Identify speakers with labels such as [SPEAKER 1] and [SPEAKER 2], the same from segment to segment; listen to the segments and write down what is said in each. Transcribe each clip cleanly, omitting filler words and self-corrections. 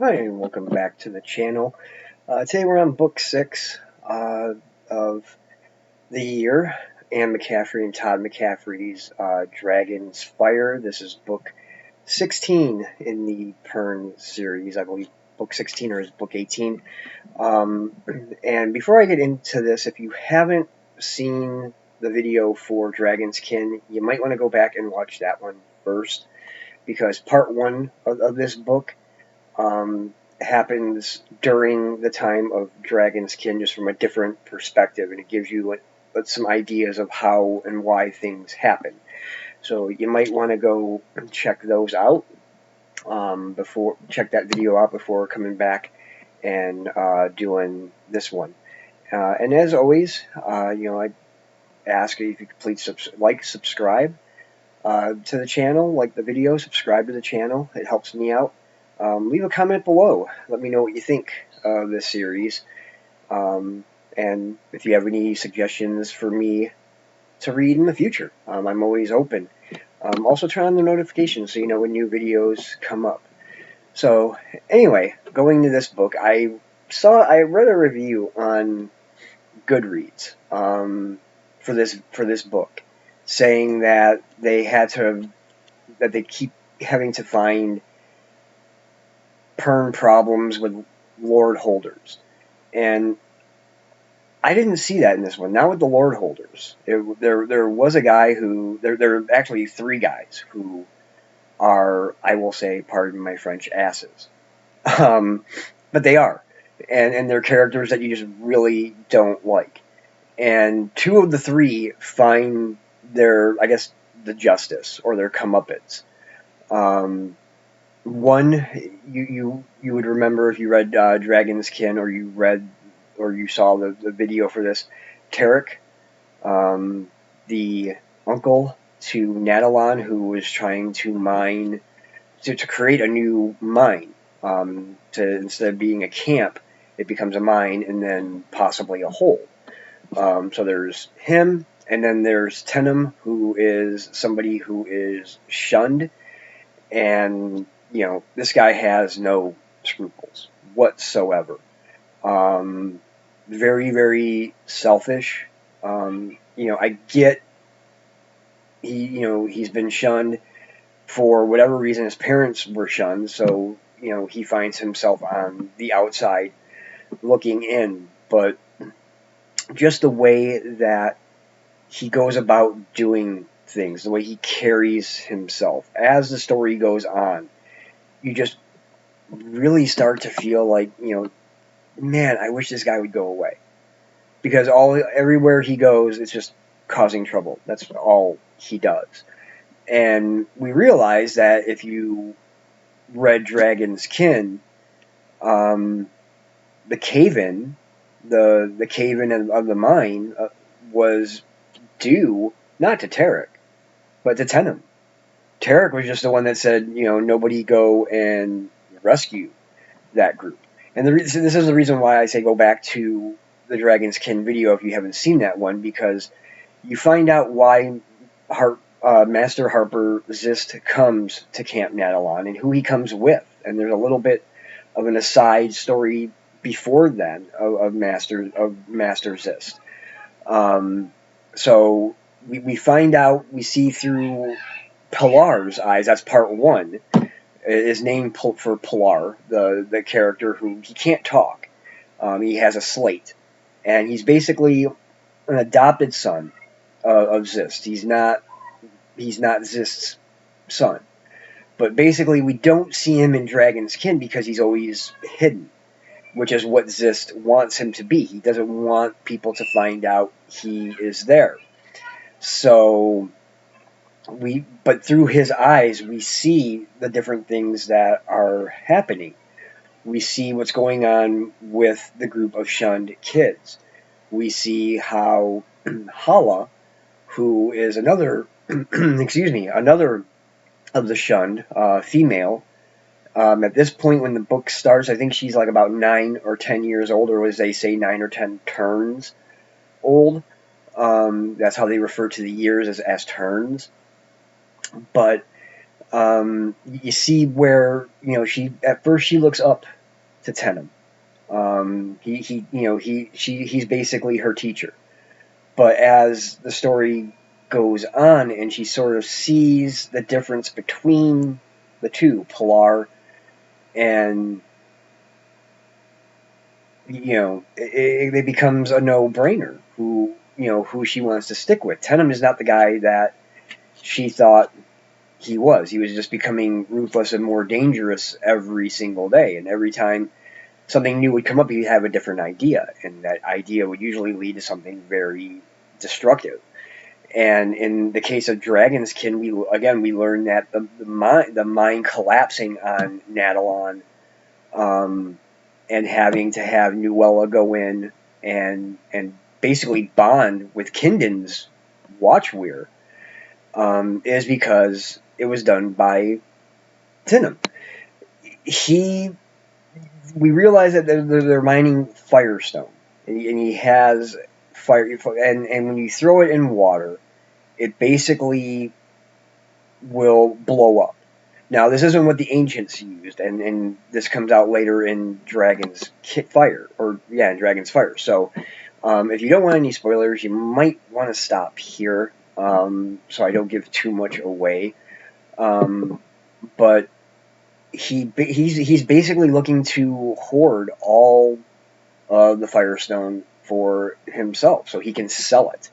[SPEAKER 1] Hi, and welcome back to the channel. Today we're on book 6 of the year, and McCaffrey and Todd McCaffrey's Dragon's Fire. This is book 16 in the Pern series. I believe book 16 or is book 18. And before I get into this, if you haven't seen the video for Dragon's Kin, you might want to go back and watch that one first, because part 1 of this book happens during the time of Dragon's Kin, just from a different perspective, and it gives you some ideas of how and why things happen. So you might want to go check those out check that video out before coming back and doing this one. And as always, I ask if you could please subscribe to the channel, like the video, subscribe to the channel. It helps me out. Leave a comment below. Let me know what you think of this series. And if you have any suggestions for me to read in the future, I'm always open. Also turn on the notifications so you know when new videos come up. So anyway, going to this book, I read a review on Goodreads for this book, saying that they keep having to find Pern problems with Lord Holders, and I didn't see that in this one. Not with the Lord Holders. There was a guy who there are actually 3 guys who are, I will say, pardon my French, asses. But they are, and they're characters that you just really don't like. And 2 of the 3 find their, I guess, the justice or their comeuppance. One, you would remember if you read Dragon's Kin, or you saw the video for this. Tarek, the uncle to Natalon, who was trying to mine to create a new mine. Instead of being a camp, it becomes a mine and then possibly a hole. So there's him, and then there's Tenem, who is somebody who is shunned, and this guy has no scruples whatsoever. Very, very selfish. I get he's been shunned for whatever reason. His parents were shunned, so he finds himself on the outside looking in. But just the way that he goes about doing things, the way he carries himself as the story goes on, you just really start to feel like, man, I wish this guy would go away. Because everywhere he goes, it's just causing trouble. That's all he does. And we realize that if you read Dragon's Kin, the cave-in, the cave-in of the mine was due not to Tarek, but to Tenem. Tarek was just the one that said, nobody go and rescue that group. And this is the reason why I say go back to the Dragon's Kin video if you haven't seen that one, because you find out why Master Harper Zist comes to Camp Natalon and who he comes with. And there's a little bit of an aside story before then of Master Zist. So we find out, we see through Pilar's eyes. That's part 1. Is named for Pilar, the character who he can't talk. He has a slate, and he's basically an adopted son of Zist. He's not Zist's son, but basically we don't see him in Dragon's Kin because he's always hidden, which is what Zist wants him to be. He doesn't want people to find out he is there. So but through his eyes, we see the different things that are happening. We see what's going on with the group of shunned kids. We see how Hala, who is another, another of the shunned, female, at this point when the book starts, I think she's like about 9 or 10 years old, or as they say, 9 or 10 turns old. That's how they refer to the years, as turns. But You see where, she at first she looks up to Tenem. He's basically her teacher. But as the story goes on, and she sort of sees the difference between the two, Pilar and, it becomes a no-brainer who she wants to stick with. Tenem is not the guy that she thought he was. He was just becoming ruthless and more dangerous every single day, and every time something new would come up, he'd have a different idea, and that idea would usually lead to something very destructive. And in the case of Dragonskin, we learn that the mine collapsing on Nadalon, and having to have Nuella go in and basically bond with Kinden's Watchweir, is because it was done by Tenem. We realize that they're mining Firestone, and he has fire, and when you throw it in water, it basically will blow up. Now, this isn't what the ancients used, and this comes out later in Dragon's Fire, in Dragon's Fire. So, if you don't want any spoilers, you might want to stop here, so I don't give too much away. But he's basically looking to hoard all of the Firestone for himself, so he can sell it,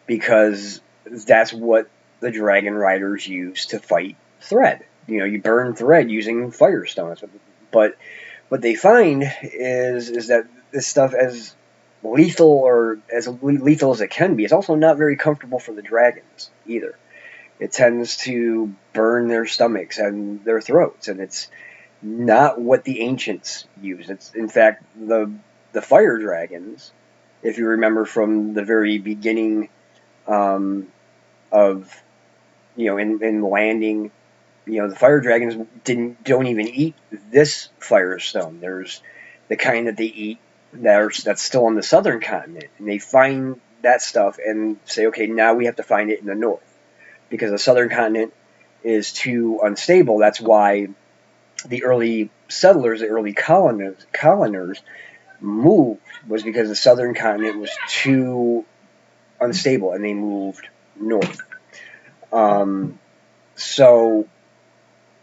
[SPEAKER 1] because that's what the Dragon Riders use to fight Thread. You burn Thread using Firestone. But what they find is that this stuff, as lethal as it can be, is also not very comfortable for the dragons either. It tends to burn their stomachs and their throats, and it's not what the ancients used. It's, in fact, the fire dragons, if you remember from the very beginning, of in landing, the fire dragons don't even eat this firestone. There's the kind that they eat that's still on the southern continent, and they find that stuff and say, okay, now we have to find it in the north, because the southern continent is too unstable. That's why the early settlers, the early coloners moved, was because the southern continent was too unstable, and they moved north. So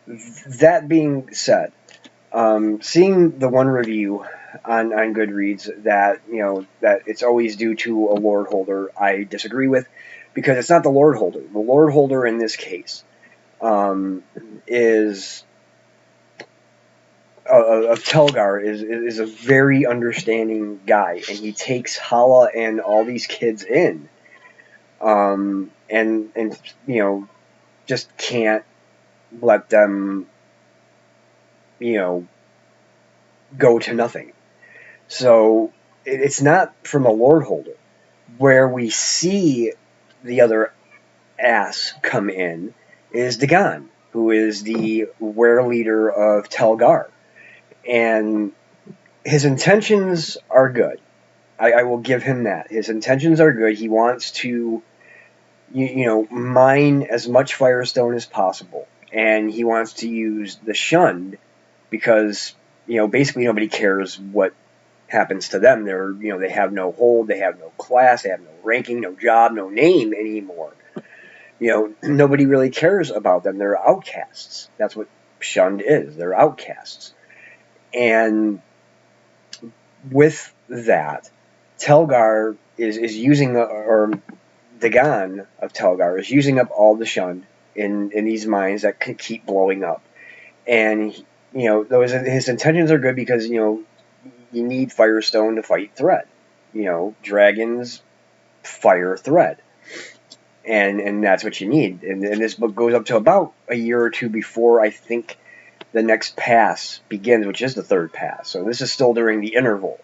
[SPEAKER 1] that being said, seeing the one review on Goodreads that that it's always due to a lord holder, I disagree with, because it's not the lord holder. The lord holder in this case is of Telgar is a very understanding guy, and he takes Hala and all these kids in, and just can't let them go to nothing. So it's not from a lord holder. Where we see the other ass come in is Dagon, who is the were leader of Telgar, and his intentions are good. I will give him that. His intentions are good. He wants to mine as much Firestone as possible, and he wants to use the Shunned because basically nobody cares what happens to them. They have no hold, they have no class, they have no ranking, no job, no name anymore. Nobody really cares about them. They're outcasts. That's what Shunned is. They're outcasts. And with that, Telgar is using, or Dagon of Telgar is using up all the Shunned in these mines that can keep blowing up. And his intentions are good because you need Firestone to fight Thread. Dragons fire Thread, and that's what you need. And this book goes up to about a year or two before I think the next pass begins, which is the third pass. So this is still during the interval.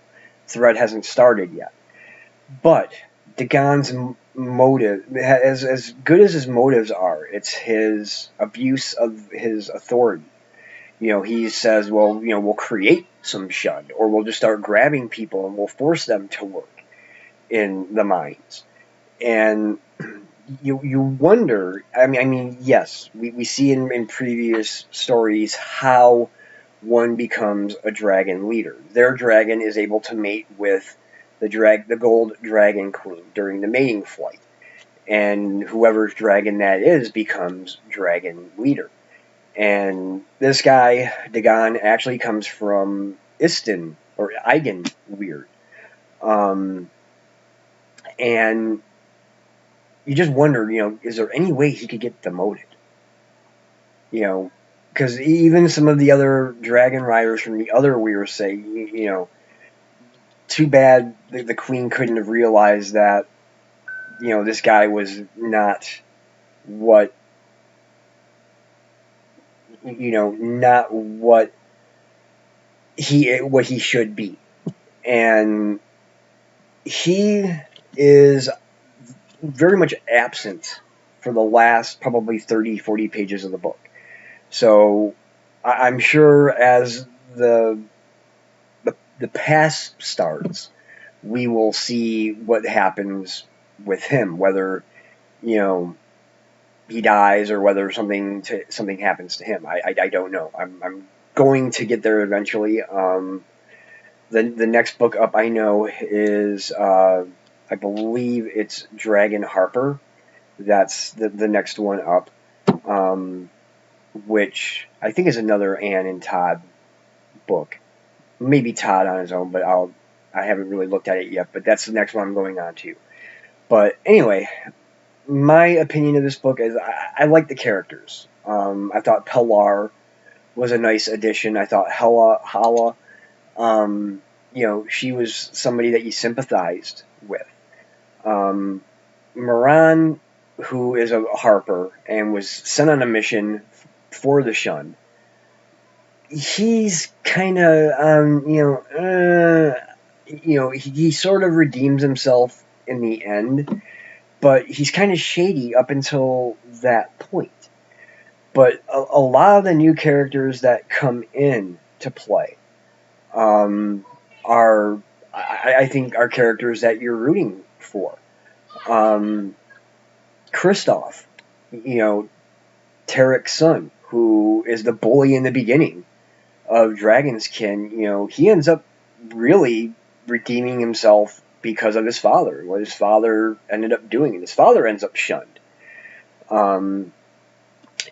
[SPEAKER 1] Thread hasn't started yet. But Dagon's motive, as good as his motives are, it's his abuse of his authority. He says, well, we'll create some Shunned, or we'll just start grabbing people and we'll force them to work in the mines. And, you wonder. I mean, yes, we see in previous stories how one becomes a dragon leader. Their dragon is able to mate with the gold dragon queen during the mating flight, and whoever's dragon that is becomes dragon leader. And this guy Dagon actually comes from Istin or Eigen Weird, um, and you just wonder, is there any way he could get demoted? Because even some of the other dragon riders from the other weirs say, too bad the queen couldn't have realized that, this guy was not what, not what he should be. And he is very much absent for the last probably 30, 40 pages of the book. So I'm sure as the past starts, we will see what happens with him, whether he dies or whether something happens to him. I don't know. I'm going to get there eventually. The next book up I know is I believe it's Dragon Harper. That's the next one up, which I think is another Anne and Todd book. Maybe Todd on his own, but I haven't really looked at it yet. But that's the next one I'm going on to. But anyway, my opinion of this book is I like the characters. I thought Pilar was a nice addition. I thought Hala, she was somebody that you sympathized with. Moran, who is a Harper and was sent on a mission for the Shun, he's kind of, he sort of redeems himself in the end, but he's kind of shady up until that point. But a lot of the new characters that come in to play are, I think, are characters that you're rooting for. Kristoff, Tarek's son, who is the bully in the beginning of Dragon's Kin, he ends up really redeeming himself because of his father, what his father ended up doing, and his father ends up shunned.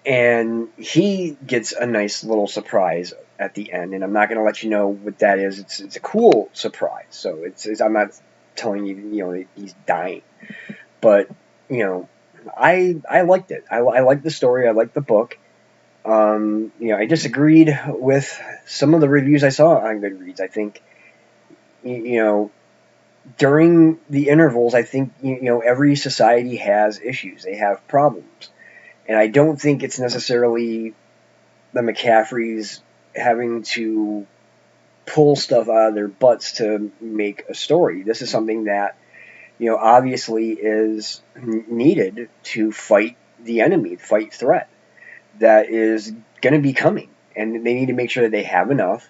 [SPEAKER 1] And he gets a nice little surprise at the end, and I'm not going to let you know what that is. It's a cool surprise, so I'm not telling you, he's dying, but I liked it. I liked the story. I liked the book. I disagreed with some of the reviews I saw on Goodreads. I think, during the intervals, I think, every society has issues. They have problems. And I don't think it's necessarily the McCaffreys having to pull stuff out of their butts to make a story. This is something that, obviously is needed to fight the enemy, fight threat that is going to be coming. And they need to make sure that they have enough,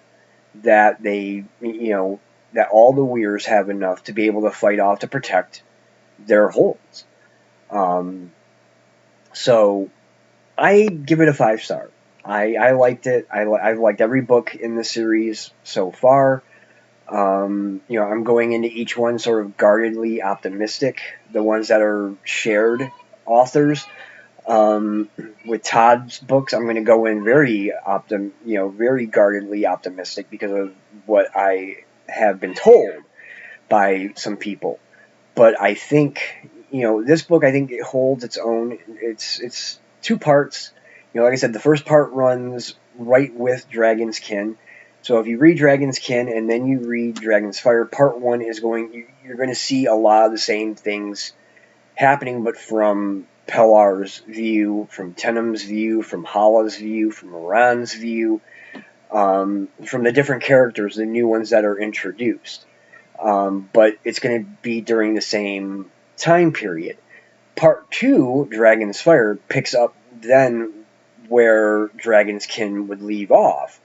[SPEAKER 1] that they, that all the weirs have enough to be able to fight off, to protect their holds. So I give it a 5-star. I liked it. I've liked every book in the series so far. I'm going into each one sort of guardedly optimistic. The ones that are shared authors, with Todd's books, I'm going to go in very very guardedly optimistic because of what I have been told by some people. But I think, this book, I think it holds its own. It's 2 parts. Like I said, the first part runs right with Dragon's Kin. So if you read Dragon's Kin and then you read Dragon's Fire, part 1 is you're going to see a lot of the same things happening, but from Pilar's view, from Tenham's view, from Hala's view, from Moran's view, from the different characters, the new ones that are introduced. But it's going to be during the same time period. Part 2, Dragon's Fire, picks up then where Dragon's Kin would leave off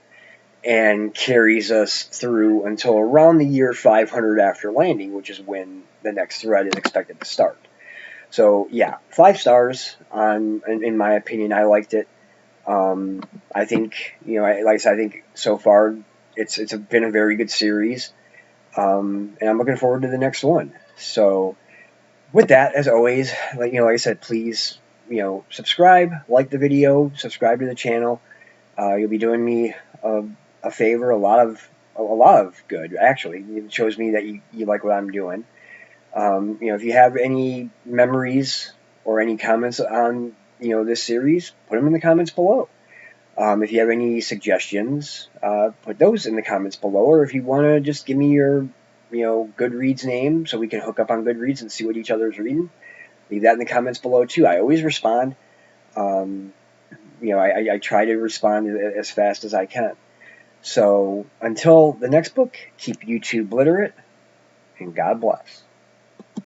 [SPEAKER 1] and carries us through until around the year 500 after landing, which is when the next thread is expected to start. So yeah, 5 stars in my opinion. I liked it. I think, like I said, I think so far it's been a very good series, and I'm looking forward to the next one. So with that, as always, like I said, please subscribe, like the video, subscribe to the channel. You'll be doing me a favor, a lot of good. Actually, it shows me that you like what I'm doing. If you have any memories or any comments on this series, put them in the comments below. If you have any suggestions, put those in the comments below. Or if you want to just give me your Goodreads name so we can hook up on Goodreads and see what each other's reading, leave that in the comments below too. I always respond. I try to respond as fast as I can. So until the next book, keep YouTube literate, and God bless.